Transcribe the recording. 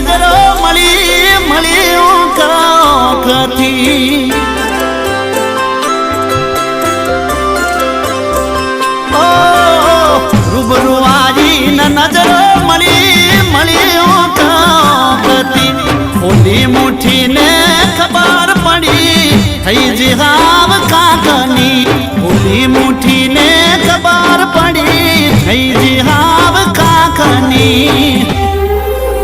નજરો મળી મળી કાંખથી ઓ રૂબરૂ આવીને નજરો મળી મળી કાંખથી ઓલી મુઠ્ઠીને ખબર પડી થઈ જીહાવ કાકની ઓલી મુઠ્ઠીને ખબર પડી થઈ જીહાવ કાકની